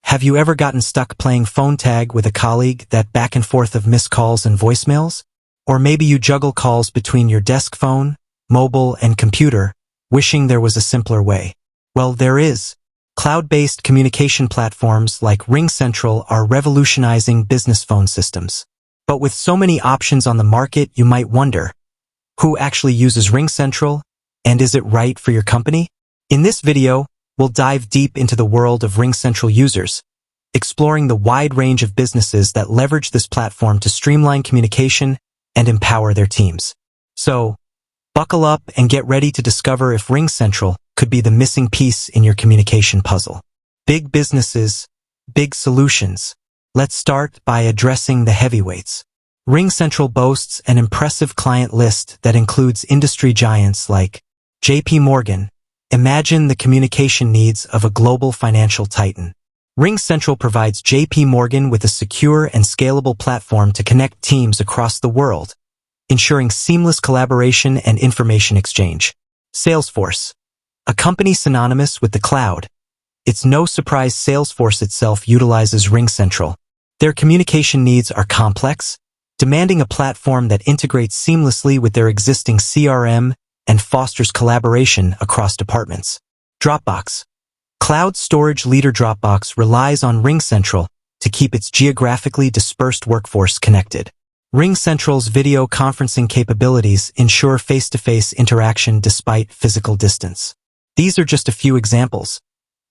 Have you ever gotten stuck playing phone tag with a colleague, that back and forth of missed calls and voicemails? Or maybe you juggle calls between your desk phone, mobile, and computer, wishing there was a simpler way. Well, there is. Cloud-based communication platforms like RingCentral are revolutionizing business phone systems. But with so many options on the market, you might wonder, who actually uses RingCentral, and is it right for your company? In this video, we'll dive deep into the world of RingCentral users, exploring the wide range of businesses that leverage this platform to streamline communication and empower their teams. So, buckle up and get ready to discover if RingCentral could be the missing piece in your communication puzzle. Big businesses, big solutions. Let's start by addressing the heavyweights. RingCentral boasts an impressive client list that includes industry giants like JP Morgan. Imagine the communication needs of a global financial titan. RingCentral provides JP Morgan with a secure and scalable platform to connect teams across the world, ensuring seamless collaboration and information exchange. Salesforce, a company synonymous with the cloud. It's no surprise Salesforce itself utilizes RingCentral. Their communication needs are complex, demanding a platform that integrates seamlessly with their existing CRM and fosters collaboration across departments. Dropbox. Cloud storage leader Dropbox relies on RingCentral to keep its geographically dispersed workforce connected. RingCentral's video conferencing capabilities ensure face-to-face interaction despite physical distance. These are just a few examples,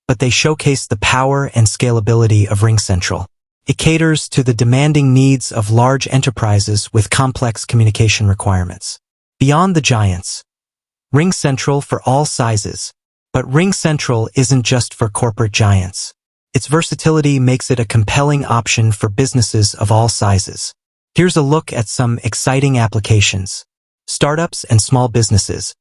but they showcase the power and scalability of RingCentral. It caters to the demanding needs of large enterprises with complex communication requirements. Beyond the giants, RingCentral for all sizes. But RingCentral isn't just for corporate giants. Its versatility makes it a compelling option for businesses of all sizes. Here's a look at some exciting applications. Startups and small businesses.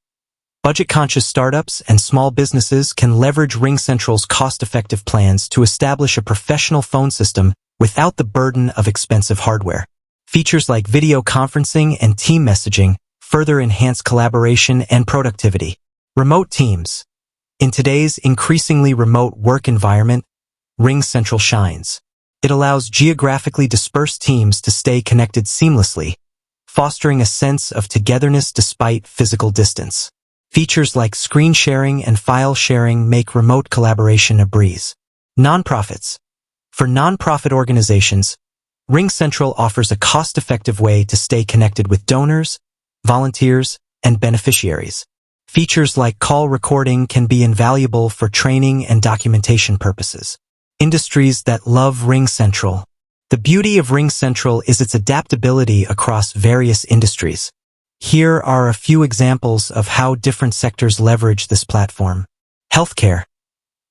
Budget-conscious startups and small businesses can leverage RingCentral's cost-effective plans to establish a professional phone system without the burden of expensive hardware. Features like video conferencing and team messaging further enhance collaboration and productivity. Remote teams. In today's increasingly remote work environment, RingCentral shines. It allows geographically dispersed teams to stay connected seamlessly, fostering a sense of togetherness despite physical distance. Features like screen sharing and file sharing make remote collaboration a breeze. Nonprofits. For nonprofit organizations, RingCentral offers a cost-effective way to stay connected with donors, volunteers, and beneficiaries. Features like call recording can be invaluable for training and documentation purposes. Industries that love RingCentral. The beauty of RingCentral is its adaptability across various industries. Here are a few examples of how different sectors leverage this platform. Healthcare.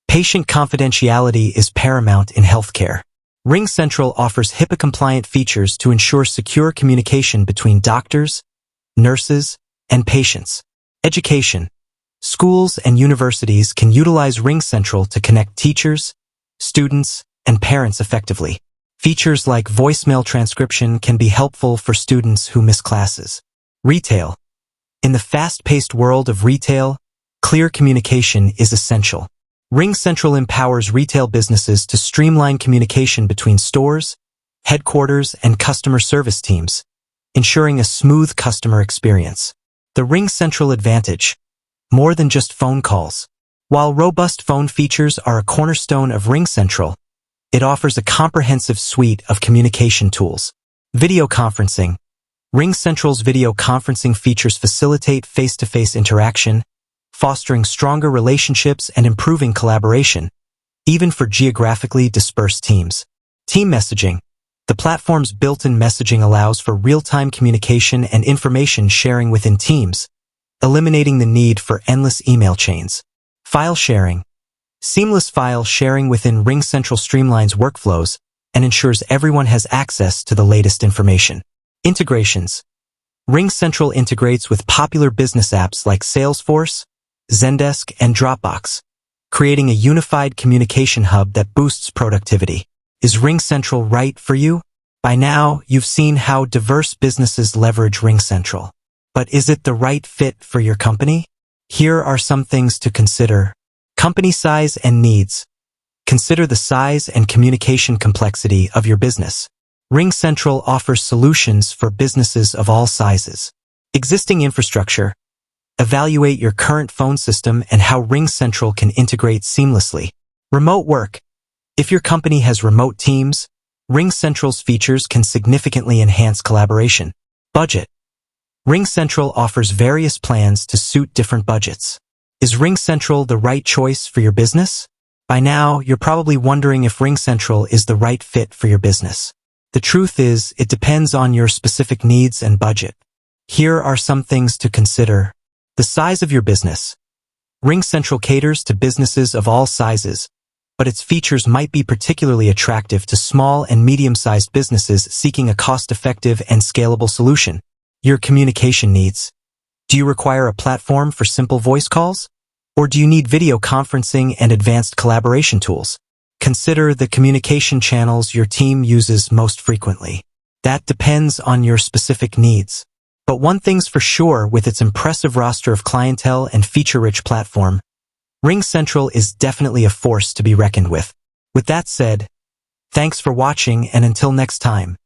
Patient confidentiality is paramount in healthcare. RingCentral offers HIPAA-compliant features to ensure secure communication between doctors, nurses, and patients. Education. Schools and universities can utilize RingCentral to connect teachers, students, and parents effectively. Features like voicemail transcription can be helpful for students who miss classes. Retail. In the fast-paced world of retail, clear communication is essential. RingCentral empowers retail businesses to streamline communication between stores, headquarters, and customer service teams, ensuring a smooth customer experience. The RingCentral advantage. More than just phone calls. While robust phone features are a cornerstone of RingCentral, it offers a comprehensive suite of communication tools. Video conferencing. RingCentral's video conferencing features facilitate face-to-face interaction, fostering stronger relationships and improving collaboration, even for geographically dispersed teams. Team messaging. The platform's built-in messaging allows for real-time communication and information sharing within teams, eliminating the need for endless email chains. File sharing. Seamless file sharing within RingCentral streamlines workflows and ensures everyone has access to the latest information. Integrations. RingCentral integrates with popular business apps like Salesforce, Zendesk, and Dropbox, creating a unified communication hub that boosts productivity. Is RingCentral right for you? By now, you've seen how diverse businesses leverage RingCentral. But is it the right fit for your company? Here are some things to consider. Company size and needs. Consider the size and communication complexity of your business. RingCentral offers solutions for businesses of all sizes. Existing infrastructure. Evaluate your current phone system and how RingCentral can integrate seamlessly. Remote work. If your company has remote teams, RingCentral's features can significantly enhance collaboration. Budget. RingCentral offers various plans to suit different budgets. Is RingCentral the right choice for your business? By now, you're probably wondering if RingCentral is the right fit for your business. The truth is, it depends on your specific needs and budget. Here are some things to consider. The size of your business. RingCentral caters to businesses of all sizes, but its features might be particularly attractive to small and medium-sized businesses seeking a cost-effective and scalable solution. Your communication needs. Do you require a platform for simple voice calls? Or do you need video conferencing and advanced collaboration tools? Consider the communication channels your team uses most frequently. That depends on your specific needs. But one thing's for sure, with its impressive roster of clientele and feature-rich platform, RingCentral is definitely a force to be reckoned with. With that said, thanks for watching, and until next time.